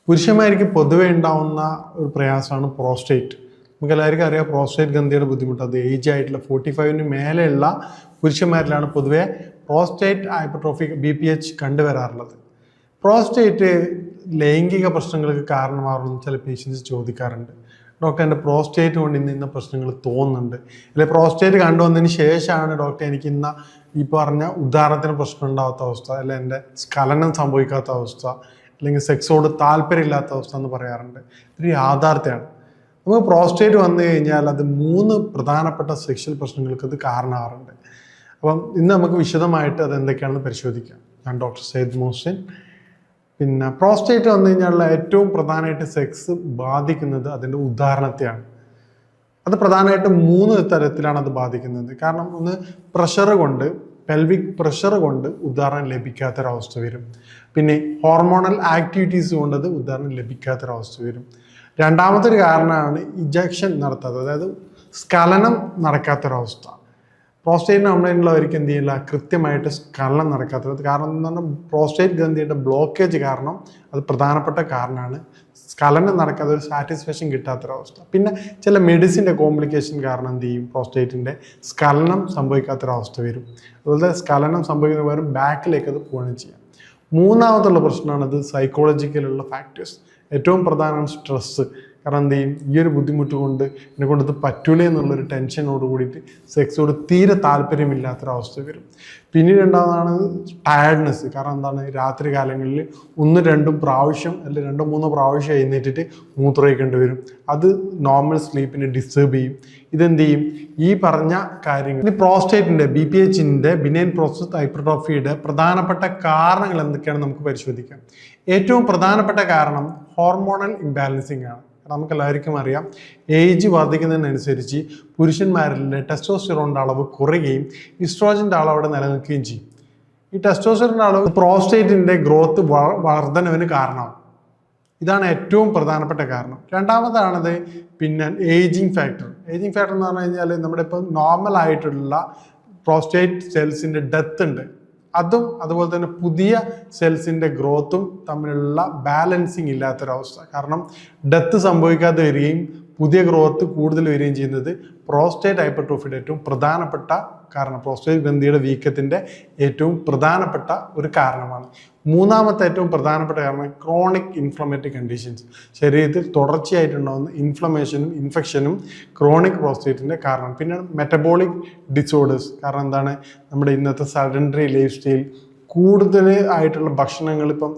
പുരുഷന്മാർക്ക് പൊതുവെ ഉണ്ടാവുന്ന ഒരു പ്രയാസമാണ് പ്രോസ്റ്റേറ്റ്. നമുക്ക് എല്ലാവർക്കും അറിയാം പ്രോസ്റ്റേറ്റ് ഗ്രന്ഥിയുടെ ബുദ്ധിമുട്ട്. അത് ഏജ് ആയിട്ടുള്ള 45 മേലെയുള്ള പുരുഷന്മാരിലാണ് പൊതുവെ പ്രോസ്റ്റേറ്റ് ഹൈപ്പർട്രോഫി BPH കണ്ടുവരാറുള്ളത്. പ്രോസ്റ്റേറ്റ് ലൈംഗിക പ്രശ്നങ്ങൾക്ക് കാരണമാകുമെന്ന് ചില പേഷ്യൻസ് ചോദിക്കാറുണ്ട്. ഡോക്ടർ എൻ്റെ പ്രോസ്റ്റേറ്റ് കൊണ്ട് ഇന്ന പ്രശ്നങ്ങൾ തോന്നുന്നുണ്ട്, അല്ലെങ്കിൽ പ്രോസ്റ്റേറ്റ് കണ്ടുവന്നതിന് ശേഷമാണ് ഡോക്ടർ എനിക്ക് ഈ പറഞ്ഞ ഉദാഹരണത്തിന് പ്രശ്നം ഉണ്ടാവാത്ത അവസ്ഥ, അല്ലെങ്കിൽ എൻ്റെ സ്ഖലനം സംഭവിക്കാത്ത അവസ്ഥ, അല്ലെങ്കിൽ സെക്സോട് താല്പര്യമില്ലാത്ത അവസ്ഥ എന്ന് പറയാറുണ്ട്. ഇതൊരു യാഥാർത്ഥ്യമാണ്. നമുക്ക് പ്രോസ്റ്റേറ്റ് വന്നു കഴിഞ്ഞാൽ അത് 3 പ്രധാനപ്പെട്ട സെക്ഷൽ പ്രശ്നങ്ങൾക്ക് അത് കാരണമാകാറുണ്ട്. അപ്പം ഇന്ന് നമുക്ക് വിശദമായിട്ട് അത് എന്തൊക്കെയാണെന്ന് പരിശോധിക്കാം. ഞാൻ ഡോക്ടർ സയ്യിദ് മുഹസിൻ. പിന്നെ പ്രോസ്റ്റേറ്റ് വന്നു കഴിഞ്ഞാൽ ഏറ്റവും പ്രധാനമായിട്ട് സെക്സ് ബാധിക്കുന്നത് അതിൻ്റെ ഉദാഹരണത്തെയാണ്. അത് പ്രധാനമായിട്ടും 3 തരത്തിലാണ് അത് ബാധിക്കുന്നത്. കാരണം ഒന്ന്, പ്രഷർ കൊണ്ട്, പെൽവിക് പ്രഷർ കൊണ്ട് ഉദാഹരണം ലഭിക്കാത്തൊരവസ്ഥ വരും. പിന്നെ ഹോർമോണൽ ആക്ടിവിറ്റീസ് കൊണ്ട് അത് ഉദാഹരണം ലഭിക്കാത്തൊരവസ്ഥ വരും. രണ്ടാമത്തെ ഒരു കാരണമാണ് ഇജക്ഷൻ നടത്താത്തത്, അതായത് സ്ഖലനം നടക്കാത്തൊരവസ്ഥ. പ്രോസ്റ്റേറ്റിന് കംപ്ലൈൻറ്റുള്ളവർക്ക് എന്ത് ചെയ്യില്ല, കൃത്യമായിട്ട് സ്ഖലനം നടക്കാത്തത്. കാരണം എന്താണ്, പ്രോസ്റ്റേറ്റ് ഗ്രന്ഥിയുടെ ബ്ലോക്കേജ് കാരണം അത് പ്രധാനപ്പെട്ട കാരണമാണ്. സ്ഖലനം നടക്കാത്ത ഒരു സാറ്റിസ്ഫാക്ഷൻ കിട്ടാത്തൊരവസ്ഥ. പിന്നെ ചില മെഡിസിൻ്റെ കോംപ്ലിക്കേഷൻ കാരണം എന്ത് ചെയ്യും, പ്രോസ്റ്റേറ്റിൻ്റെ സ്ഖലനം സംഭവിക്കാത്തൊരവസ്ഥ വരും. അതുപോലെ സ്ഖലനം സംഭവിക്കുന്ന പകരം ബാക്കിലേക്ക് അത് പോവുകയും ചെയ്യാം. മൂന്നാമത്തുള്ള പ്രശ്നമാണത് സൈക്കോളജിക്കലുള്ള ഫാക്ടേഴ്സ്. ഏറ്റവും പ്രധാനമാണ് സ്ട്രെസ്സ്. കാരണം എന്ത് ചെയ്യും, ഈ ഒരു ബുദ്ധിമുട്ട് കൊണ്ട് എന്നെ കൊണ്ടത് പറ്റൂലേ എന്നുള്ളൊരു ടെൻഷനോട് കൂടിയിട്ട് സെക്സോട് തീരെ താല്പര്യമില്ലാത്തൊരവസ്ഥ വരും. പിന്നീട് ഉണ്ടാകുന്നതാണ് ടയർഡ്നെസ്. കാരണം എന്താണ്, രാത്രി കാലങ്ങളിൽ 1-2 പ്രാവശ്യം അല്ലെങ്കിൽ 2-3 പ്രാവശ്യം എഴുന്നേറ്റിട്ട് മൂത്രമൊഴിക്കേണ്ടി വരും. അത് നോർമൽ സ്ലീപ്പിനെ ഡിസ്റ്റർബ് ചെയ്യും. ഇതെന്ത് ചെയ്യും, ഈ പറഞ്ഞ കാര്യങ്ങൾ. ഇനി പ്രോസ്റ്റേറ്റിൻ്റെ BPHൻ്റെ ബിനൈൻ പ്രോസ്റ്റേറ്റ് ഹൈപ്പർട്രോഫിയുടെ പ്രധാനപ്പെട്ട കാരണങ്ങൾ എന്തൊക്കെയാണെന്ന് നമുക്ക് പരിശോധിക്കാം. ഏറ്റവും പ്രധാനപ്പെട്ട കാരണം ഹോർമോണൽ ഇംബാലൻസിങ് ആണ്. നമുക്ക് എല്ലാവർക്കും അറിയാം, ഏജ് വർദ്ധിക്കുന്നതിനനുസരിച്ച് പുരുഷന്മാരിലെ ടെസ്റ്റോസ്റ്റിറോണിൻ്റെ അളവ് കുറയുകയും ഈസ്ട്രോജൻ്റെ അളവ് അവിടെ നിലനിൽക്കുകയും ചെയ്യും. ഈ ടെസ്റ്റോസ്റ്റിറോണിൻ്റെ അളവ് പ്രോസ്റ്റേറ്റിൻ്റെ ഗ്രോത്ത് വർധനവിന് കാരണമാകും. ഇതാണ് ഏറ്റവും പ്രധാനപ്പെട്ട കാരണം. രണ്ടാമതാണത് പിന്നെ ഏജിങ് ഫാക്ടർ. ഏജിങ് ഫാക്ടർ എന്ന് പറഞ്ഞു കഴിഞ്ഞാൽ നമ്മുടെ ഇപ്പം നോർമൽ ആയിട്ടുള്ള പ്രോസ്റ്റേറ്റ് സെൽസിൻ്റെ ഡെത്ത് ഉണ്ട്, അതും അതുപോലെ തന്നെ പുതിയ സെൽസിൻ്റെ ഗ്രോത്തും തമ്മിലുള്ള ബാലൻസിങ് ഇല്ലാത്തൊരവസ്ഥ. കാരണം ഡെത്ത് സംഭവിക്കാതെ വരികയും പുതിയ ഗ്രോത്ത് കൂടുതൽ വരികയും ചെയ്യുന്നത് പ്രോസ്റ്റേറ്റ് ഹൈപ്പർട്രോഫിയുടെ ഏറ്റവും പ്രധാനപ്പെട്ട കാരണം, പ്രോസ്റ്റേറ്റ് ഗ്രന്ഥിയുടെ വീക്കത്തിൻ്റെ ഏറ്റവും പ്രധാനപ്പെട്ട ഒരു കാരണമാണ്. മൂന്നാമത്തെ ഏറ്റവും പ്രധാനപ്പെട്ട കാരണം ക്രോണിക് ഇൻഫ്ലമേറ്ററി കണ്ടീഷൻസ്. ശരീരത്തിൽ തുടർച്ചയായിട്ടുണ്ടാകുന്ന ഇൻഫ്ലമേഷനും ഇൻഫെക്ഷനും ക്രോണിക് പ്രോസ്റ്റേറ്റിൻ്റെ കാരണം. പിന്നെ മെറ്റബോളിക് ഡിസോർഡേഴ്സ്. കാരണം എന്താണ്, നമ്മുടെ ഇന്നത്തെ സഡൻഡറി ലൈഫ് സ്റ്റൈൽ, കൂടുതൽ ആയിട്ടുള്ള ഭക്ഷണങ്ങൾ, ഇപ്പം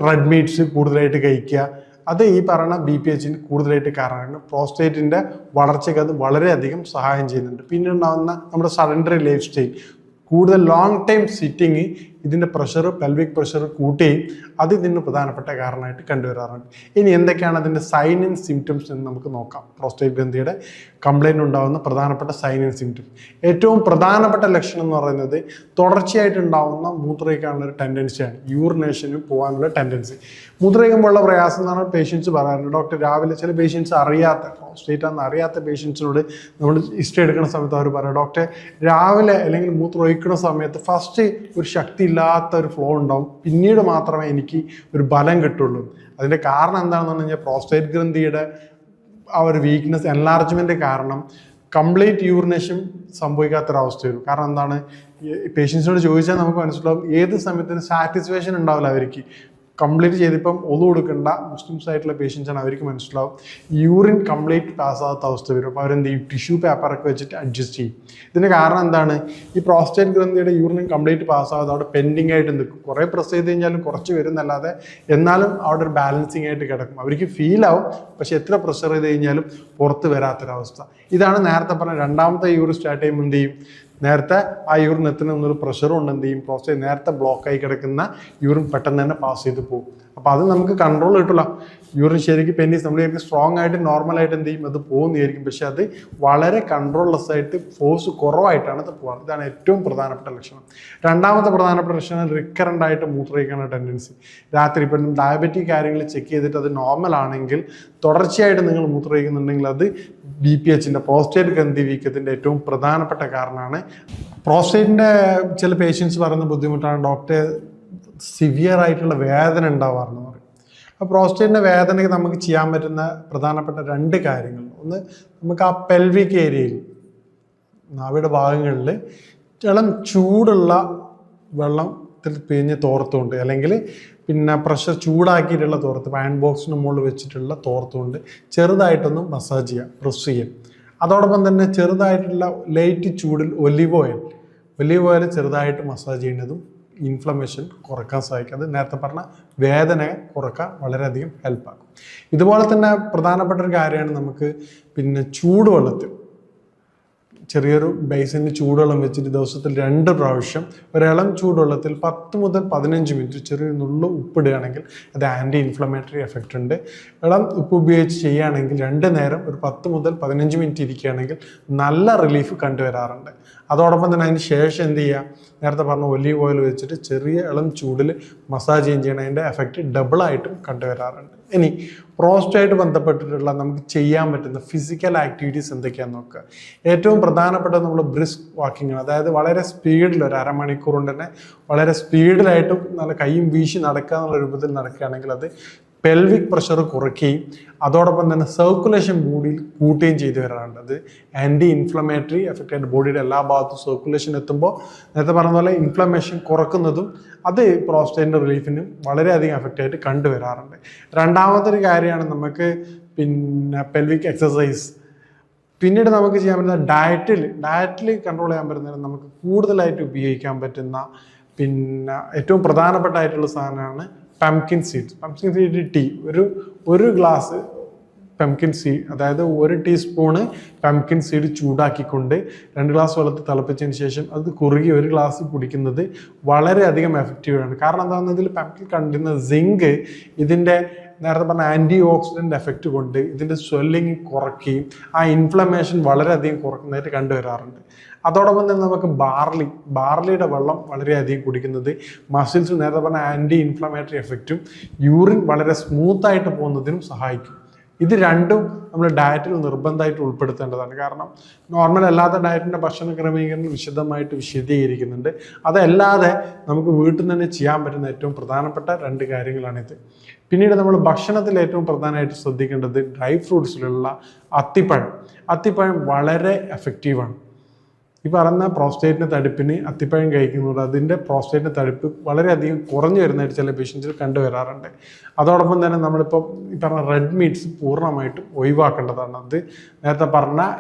റെഡ് മീറ്റ്സ് കൂടുതലായിട്ട് കഴിക്കുക, അത് ഈ പറയുന്ന BPHന് കൂടുതലായിട്ട് കാരണമാണ്. പ്രോസ്റ്റേറ്റിൻ്റെ വളർച്ചയ്ക്ക് അത് വളരെയധികം സഹായം ചെയ്യുന്നുണ്ട്. പിന്നെ ഉണ്ടാകുന്ന നമ്മുടെ സഡൻഡറി ലൈഫ് സ്റ്റൈൽ, കൂടുതൽ ലോങ് ടൈം സിറ്റിങ് ഇതിൻ്റെ പ്രഷർ, പെൽവിക് പ്രഷർ കൂട്ടുകയും അത് ഇതിന് പ്രധാനപ്പെട്ട കാരണമായിട്ട് കണ്ടുവരാറുണ്ട്. ഇനി എന്തൊക്കെയാണ് അതിൻ്റെ സൈൻ ആൻഡ് സിംറ്റംസ് എന്ന് നമുക്ക് നോക്കാം. പ്രോസ്റ്റേറ്റ് ഗ്രന്ഥിയുടെ കംപ്ലൈൻറ്റ് ഉണ്ടാകുന്ന പ്രധാനപ്പെട്ട സൈൻ ആൻഡ് സിംറ്റംസ്. ഏറ്റവും പ്രധാനപ്പെട്ട ലക്ഷണം എന്ന് പറയുന്നത് തുടർച്ചയായിട്ടുണ്ടാകുന്ന മൂത്രമൊഴിക്കാനുള്ള ഒരു ടെൻഡൻസിയാണ്, യൂറിനേഷന് പോകാനുള്ള ടെൻഡൻസി. മൂത്രമൊഴിക്കുമ്പോഴുള്ള പ്രയാസം എന്ന് പറഞ്ഞാൽ പേഷ്യൻസ് പറയാറുണ്ട്. ഡോക്ടർ രാവിലെ ചില പേഷ്യൻസ് അറിയാത്ത, പ്രോസ്റ്റേറ്റ് ആണെന്ന് അറിയാത്ത പേഷ്യൻസിനോട് നമ്മൾ ഹിസ്റ്ററി എടുക്കുന്ന സമയത്ത് അവർ പറയാം, ഡോക്ടർ രാവിലെ അല്ലെങ്കിൽ മൂത്രമൊഴിക്കുന്ന സമയത്ത് ഫസ്റ്റ് ഒരു ശക്തി ഇല്ലാത്ത ഒരു ഫ്ലോ ഉണ്ടാവും, പിന്നീട് മാത്രമേ എനിക്ക് ഒരു ബലം കിട്ടുള്ളൂ. അതിൻ്റെ കാരണം എന്താണെന്ന് പറഞ്ഞു കഴിഞ്ഞാൽ പ്രോസ്റ്റേറ്റ് ഗ്രന്ഥിയുടെ ആ ഒരു വീക്ക്നെസ്, എൻലാർജ്മെൻറ്റ് കാരണം കംപ്ലീറ്റ് യൂറിനേഷൻ സംഭവിക്കാത്തൊരവസ്ഥ വരും. കാരണം എന്താണ്, പേഷ്യൻസിനോട് ചോദിച്ചാൽ നമുക്ക് മനസ്സിലാവും ഏത് സമയത്തിന് സാറ്റിസ്ഫാക്ഷൻ ഉണ്ടാവില്ല അവർക്ക്. കംപ്ലീറ്റ് ചെയ്തിപ്പം ഒതു കൊടുക്കേണ്ട മുസ്ലിംസ് ആയിട്ടുള്ള പേഷ്യൻസാണ്, അവർക്ക് മനസ്സിലാവും യൂറിൻ കംപ്ലീറ്റ് പാസ്സാകാത്ത അവസ്ഥ വരും. അപ്പോൾ അവരെന്ത് ചെയ്യും, ടിഷ്യൂ പേപ്പറൊക്കെ വെച്ചിട്ട് അഡ്ജസ്റ്റ് ചെയ്യും. ഇതിൻ്റെ കാരണം എന്താണ്, ഈ പ്രോസ്റ്റേറ്റ് ഗ്രന്ഥിയുടെ യൂറിൻ കംപ്ലീറ്റ് പാസ്സാകാതെ അവിടെ പെൻഡിങ് ആയിട്ട് നിൽക്കും. കുറേ പ്രസ് ചെയ്ത് കഴിഞ്ഞാലും കുറച്ച് വരുന്നല്ലാതെ എന്നാലും അവിടെ ഒരു ബാലൻസിങ് ആയിട്ട് കിടക്കും. അവർക്ക് ഫീൽ ആവും, പക്ഷെ എത്ര പ്രഷർ ചെയ്ത് കഴിഞ്ഞാലും പുറത്ത് വരാത്തൊരവസ്ഥ. ഇതാണ് നേരത്തെ പറഞ്ഞ രണ്ടാമത്തെ യൂറിൻ സ്റ്റാർട്ട് ചെയ്യുമ്പോൾ എന്ത് ചെയ്യും, നേരത്തെ ആ യൂറിൻ എത്തുന്നൊരു പ്രഷറും ഉണ്ട്, എന്ത് ചെയ്യും, പ്രോസ്റ്റേറ്റ് നേരത്തെ ബ്ലോക്കായി കിടക്കുന്ന യൂറിൻ പെട്ടെന്ന് തന്നെ പാസ് ചെയ്ത് പോകും. അപ്പോൾ അത് നമുക്ക് കൺട്രോൾ കിട്ടില്ല. യൂറിൻ ശരിക്കും പെൻഡീസ് നമ്മൾ സ്ട്രോങ് ആയിട്ട് നോർമലായിട്ട് എന്ത് ചെയ്യും, അത് പോകുന്നതായിരിക്കും. പക്ഷെ അത് വളരെ കൺട്രോൾലെസ് ആയിട്ട് ഫോഴ്സ് കുറവായിട്ടാണ് അത് പോകാറ്. ഇതാണ് ഏറ്റവും പ്രധാനപ്പെട്ട ലക്ഷണം. രണ്ടാമത്തെ പ്രധാനപ്പെട്ട ലക്ഷണം റിക്കറൻ്റ് ആയിട്ട് മൂത്രമൊഴിക്കാനുള്ള ടെൻഡൻസി. രാത്രി ഇപ്പം ഡയബറ്റിക് കാര്യങ്ങൾ ചെക്ക് ചെയ്തിട്ട് അത് നോർമൽ ആണെങ്കിൽ തുടർച്ചയായിട്ട് നിങ്ങൾ മൂത്രമൊഴിക്കുന്നുണ്ടെങ്കിൽ അത് BPHൻ്റെ പ്രോസ്റ്റേറ്റ് ഗ്രന്ഥി വീക്കത്തിൻ്റെ ഏറ്റവും പ്രധാനപ്പെട്ട കാരണമാണ്. പ്രോസ്റ്റേറ്റിൻ്റെ ചില പേഷ്യൻസ് പറയുന്ന ബുദ്ധിമുട്ടാണ്, ഡോക്ടർ സിവിയർ ആയിട്ടുള്ള വേദന ഉണ്ടാവാറെന്ന് പറയും. അപ്പോൾ പ്രോസ്റ്റേറ്റിൻ്റെ വേദനയ്ക്ക് നമുക്ക് ചെയ്യാൻ പറ്റുന്ന പ്രധാനപ്പെട്ട 2 കാര്യങ്ങൾ. ഒന്ന്, നമുക്ക് ആ പെൽവിക് ഏരിയയിൽ നാവിയുടെ ഭാഗങ്ങളിൽ ഇളം ചൂടുള്ള വെള്ളത്തിൽ പിഴിഞ്ഞ് തോർത്തുകൊണ്ട്, അല്ലെങ്കിൽ പിന്നെ പ്രഷർ ചൂടാക്കിയിട്ടുള്ള തോർത്ത്, അയൺ ബോക്സിന് മുകളിൽ വെച്ചിട്ടുള്ള തോർത്തുകൊണ്ട് ചെറുതായിട്ടൊന്ന് മസാജ് ചെയ്യുക, പ്രസ് ചെയ്യുക. അതോടൊപ്പം തന്നെ ചെറുതായിട്ടുള്ള ലൈറ്റ് ചൂടിൽ ഒലിവ് ഓയിൽ ചെറുതായിട്ട് മസാജ് ചെയ്യുന്നതും ഇൻഫ്ലമേഷൻ കുറക്കാൻ സഹായിക്കും. അത് നേരത്തെ പറഞ്ഞ വേദന കുറക്കാൻ വളരെയധികം ഹെൽപ്പാക്കും. ഇതുപോലെ തന്നെ പ്രധാനപ്പെട്ട ഒരു കാര്യമാണ് നമുക്ക് പിന്നെ ചൂടുവെള്ളത്തിൽ ചെറിയൊരു ബേസിന് ചൂടുവെള്ളം വെച്ചിട്ട് ദിവസത്തിൽ 2 പ്രാവശ്യം ഒരിളം ചൂടുവെള്ളത്തിൽ 10 മുതൽ 15 മിനിറ്റ് ചെറിയൊരു നുള്ളു ഉപ്പിടുകയാണെങ്കിൽ അത് ആൻറ്റി ഇൻഫ്ലമേറ്ററി എഫക്റ്റ് ഉണ്ട്. ഇളം ഉപ്പ് ഉപയോഗിച്ച് ചെയ്യുകയാണെങ്കിൽ 2 നേരം ഒരു 10 മുതൽ 15 മിനിറ്റ് ഇരിക്കുകയാണെങ്കിൽ നല്ല റിലീഫ് കണ്ടുവരാറുണ്ട്. അതോടൊപ്പം തന്നെ അതിന് ശേഷം എന്ത് ചെയ്യുക, നേരത്തെ പറഞ്ഞ ഒലീവ് ഓയിൽ വെച്ചിട്ട് ചെറിയ ഇളം ചൂടിൽ മസാജ് ചെയ്യണതിൻ്റെ എഫക്റ്റ് ഡബിളായിട്ടും കണ്ടുവരാറുണ്ട്. ഇനി പ്രോസ്റ്റേറ്റ് ബന്ധപ്പെട്ടിട്ടുള്ള നമുക്ക് ചെയ്യാൻ പറ്റുന്ന ഫിസിക്കൽ ആക്ടിവിറ്റീസ് എന്തൊക്കെയാണെന്ന് നോക്കുക. ഏറ്റവും പ്രധാനപ്പെട്ട നമ്മൾ ബ്രിസ്ക് വാക്കിംഗ് ആണ്. അതായത് വളരെ സ്പീഡിൽ ഒരു അരമണിക്കൂർ കൊണ്ട് തന്നെ വളരെ സ്പീഡിലായിട്ടും നല്ല കൈയും വീശി നടക്കുക എന്നുള്ള രൂപത്തിൽ നടക്കുകയാണെങ്കിൽ അത് പെൽവിക് പ്രഷർ കുറയ്ക്കുകയും അതോടൊപ്പം തന്നെ സർക്കുലേഷൻ ബോഡിയിൽ കൂട്ടുകയും ചെയ്തു വരാറുണ്ട്. അത് ആൻറ്റി ഇൻഫ്ലമേറ്ററി എഫക്റ്റ് ആയിട്ട് ബോഡിയുടെ എല്ലാ ഭാഗത്തും സർക്കുലേഷൻ എത്തുമ്പോൾ നേരത്തെ പറഞ്ഞ പോലെ ഇൻഫ്ലമേഷൻ കുറക്കുന്നതും അത് പ്രോസ്റ്റേറ്റിൻ്റെ റിലീഫിനും വളരെയധികം എഫക്റ്റ് ആയിട്ട് കണ്ടുവരാറുണ്ട്. രണ്ടാമതൊരു കാര്യമാണ് നമുക്ക് പിന്നെ പെൽവിക് എക്സസൈസ്. പിന്നീട് നമുക്ക് ചെയ്യാൻ പറ്റുന്ന ഡയറ്റിൽ കൺട്രോൾ ചെയ്യാൻ പറ്റുന്ന നമുക്ക് കൂടുതലായിട്ട് ഉപയോഗിക്കാൻ പറ്റുന്ന പിന്നെ ഏറ്റവും പ്രധാനപ്പെട്ടായിട്ടുള്ള സാധനമാണ് പംകിൻ സീഡ് ടീ. ഒരു ഗ്ലാസ് പംകിൻ സീഡ്, അതായത് 1 ടീസ്പൂണ് പംകിൻ സീഡ് ചൂടാക്കിക്കൊണ്ട് 2 ഗ്ലാസ് വെള്ളത്തിൽ തിളപ്പിച്ചതിന് ശേഷം അത് കുറുകി 1 ഗ്ലാസ് കുടിക്കുന്നത് വളരെയധികം എഫക്റ്റീവാണ്. കാരണം എന്താണെന്ന് ഇതിൽ പംകിൻ കണ്ടിരുന്ന സിങ്ക് ഇതിൻ്റെ നേരത്തെ പറഞ്ഞ ആൻറ്റി ഓക്സിഡൻ്റ് എഫക്റ്റ് കൊണ്ട് ഇതിൻ്റെ സ്വെല്ലിങ് കുറയ്ക്കുകയും ആ ഇൻഫ്ലമേഷൻ വളരെയധികം കുറക്കുന്നതായിട്ട് കണ്ടുവരാറുണ്ട്. അതോടൊപ്പം തന്നെ നമുക്ക് ബാർലിയുടെ വെള്ളം വളരെയധികം കുടിക്കുന്നത് മസിൽസ് നേരത്തെ പറഞ്ഞ ആൻറ്റി ഇൻഫ്ലമേറ്ററി എഫക്റ്റും യൂറിൻ വളരെ സ്മൂത്തായിട്ട് പോകുന്നതിനും സഹായിക്കും. ഇത് രണ്ടും നമ്മൾ ഡയറ്റിൽ നിർബന്ധമായിട്ട് ഉൾപ്പെടുത്തേണ്ടതാണ്. കാരണം നോർമൽ അല്ലാത്ത ഡയറ്റിൻ്റെ ഭക്ഷണ ക്രമീകരണം വിശദമായിട്ട് വിശദീകരിക്കുന്നുണ്ട്. അതല്ലാതെ നമുക്ക് വീട്ടിൽ തന്നെ ചെയ്യാൻ പറ്റുന്ന ഏറ്റവും പ്രധാനപ്പെട്ട 2 കാര്യങ്ങളാണിത്. പിന്നീട് നമ്മൾ ഭക്ഷണത്തിൽ ഏറ്റവും പ്രധാനമായിട്ട് ശ്രദ്ധിക്കേണ്ടത് ഡ്രൈ ഫ്രൂട്ട്സിലുള്ള അത്തിപ്പഴം വളരെ എഫക്റ്റീവാണ്. ഈ പറഞ്ഞ പ്രോസ്റ്റേറ്റിൻ്റെ തടുപ്പിന് അത്തിപ്പഴം കഴിക്കുന്നത് അതിൻ്റെ പ്രോസ്റ്റേറ്റിൻ്റെ തടുപ്പ് വളരെയധികം കുറഞ്ഞു വരുന്നതായിട്ട് ചില പേഷ്യൻസിൽ കണ്ടുവരാറുണ്ട്. അതോടൊപ്പം തന്നെ നമ്മളിപ്പോൾ ഈ പറഞ്ഞ റെഡ് മീറ്റ്സ് പൂർണ്ണമായിട്ടും ഒഴിവാക്കേണ്ടതാണ്. അത് നേരത്തെ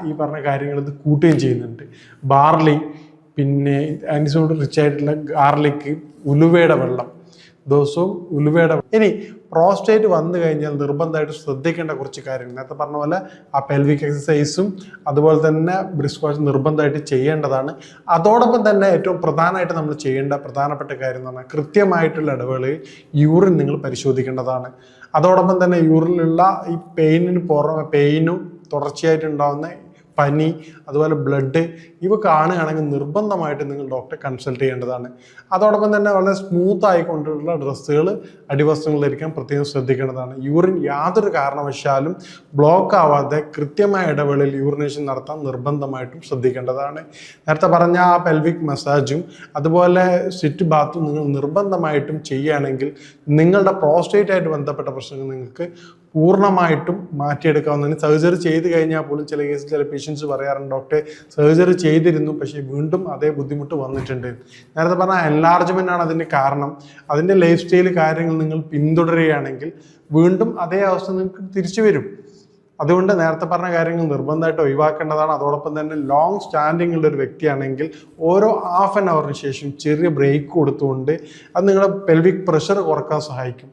ഈ പറഞ്ഞ കാര്യങ്ങൾ ഇത് കൂട്ടുകയും ചെയ്യുന്നുണ്ട്. ബാർലി, പിന്നെ ആൻറ്റിസോഡ് റിച്ച് ആയിട്ടുള്ള ഗാർലിക്, ഉലുവയുടെ വെള്ളം ദിവസവും ഉലുവയുടെ. ഇനി പ്രോസ്റ്റേറ്റ് വന്നു കഴിഞ്ഞാൽ നിർബന്ധമായിട്ട് ശ്രദ്ധിക്കേണ്ട കുറച്ച് കാര്യങ്ങൾ നേരത്തെ പറഞ്ഞ പോലെ ആ പെൽവിക് എക്സസൈസും അതുപോലെ തന്നെ ബ്രിസ്ക് വാഷ് നിർബന്ധമായിട്ട് ചെയ്യേണ്ടതാണ്. അതോടൊപ്പം തന്നെ ഏറ്റവും പ്രധാനമായിട്ട് നമ്മൾ ചെയ്യേണ്ട പ്രധാനപ്പെട്ട കാര്യം എന്ന് പറഞ്ഞാൽ കൃത്യമായിട്ടുള്ള ഇടവേളയിൽ യൂറിൻ നിങ്ങൾ പരിശോധിക്കേണ്ടതാണ്. അതോടൊപ്പം തന്നെ യൂറിനിലുള്ള ഈ പെയിനും തുടർച്ചയായിട്ടുണ്ടാകുന്ന പനി, അതുപോലെ ബ്ലഡ്, ഇവ കാണുകയാണെങ്കിൽ നിർബന്ധമായിട്ട് നിങ്ങൾ ഡോക്ടറെ കൺസൾട്ട് ചെയ്യേണ്ടതാണ്. അതോടൊപ്പം തന്നെ വളരെ സ്മൂത്ത് ആയിക്കൊണ്ടുള്ള ഡ്രസ്സുകൾ, അടിവസ്ത്രങ്ങൾ ധരിക്കാൻ പ്രത്യേകം ശ്രദ്ധിക്കേണ്ടതാണ്. യൂറിൻ യാതൊരു കാരണവശാലും ബ്ലോക്ക് ആവാതെ കൃത്യമായ ഇടവേളയിൽ യൂറിനേഷൻ നടത്താൻ നിർബന്ധമായിട്ടും ശ്രദ്ധിക്കേണ്ടതാണ്. നേരത്തെ പറഞ്ഞ ആ പെൽവിക് മസാജും അതുപോലെ സിറ്റ് ബാത്തും നിങ്ങൾ നിർബന്ധമായിട്ടും ചെയ്യുകയാണെങ്കിൽ നിങ്ങളുടെ പ്രോസ്റ്റേറ്റായിട്ട് ബന്ധപ്പെട്ട പ്രശ്നങ്ങൾ നിങ്ങൾക്ക് പൂർണ്ണമായിട്ടും മാറ്റിയെടുക്കാവുന്നതിന്. സർജറി ചെയ്ത് കഴിഞ്ഞാൽ പോലും ചില കേസിൽ ചില പേഷ്യൻസ് പറയാറുണ്ട്, ഡോക്ടറെ സർജറി ചെയ്തിരുന്നു പക്ഷേ വീണ്ടും അതേ ബുദ്ധിമുട്ട് വന്നിട്ടുണ്ട്. നേരത്തെ പറഞ്ഞാൽ എൻലാർജ്മെൻ്റ് ആണ് അതിൻ്റെ കാരണം. അതിൻ്റെ ലൈഫ് സ്റ്റൈൽ കാര്യങ്ങൾ നിങ്ങൾ പിന്തുടരുകയാണെങ്കിൽ വീണ്ടും അതേ അവസ്ഥ നിങ്ങൾക്ക് തിരിച്ചു വരും. അതുകൊണ്ട് നേരത്തെ പറഞ്ഞ കാര്യങ്ങൾ നിർബന്ധമായിട്ട് ഒഴിവാക്കേണ്ടതാണ്. അതോടൊപ്പം തന്നെ ലോങ് സ്റ്റാൻഡിംഗ് ഉള്ള ഒരു വ്യക്തിയാണെങ്കിൽ ഓരോ ഹാഫ് ആൻ അവറിന് ശേഷം ചെറിയ ബ്രേക്ക് കൊടുത്തുകൊണ്ട് അത് നിങ്ങളുടെ പെൽവിക് പ്രഷർ കുറക്കാൻ സഹായിക്കും.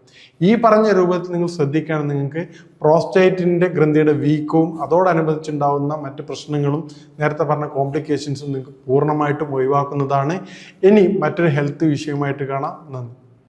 ഈ പറഞ്ഞ രൂപത്തിൽ നിങ്ങൾ ശ്രദ്ധിക്കുകയാണെങ്കിൽ നിങ്ങൾക്ക് പ്രോസ്റ്റേറ്റിൻ്റെ ഗ്രന്ഥിയുടെ വീക്കവും അതോടനുബന്ധിച്ചുണ്ടാകുന്ന മറ്റ് പ്രശ്നങ്ങളും നേരത്തെ പറഞ്ഞ കോംപ്ലിക്കേഷൻസും നിങ്ങൾക്ക് പൂർണ്ണമായിട്ടും ഒഴിവാക്കുന്നതാണ്. ഇനി മറ്റൊരു ഹെൽത്ത് വിഷയമായിട്ട് കാണാം. നന്ദി.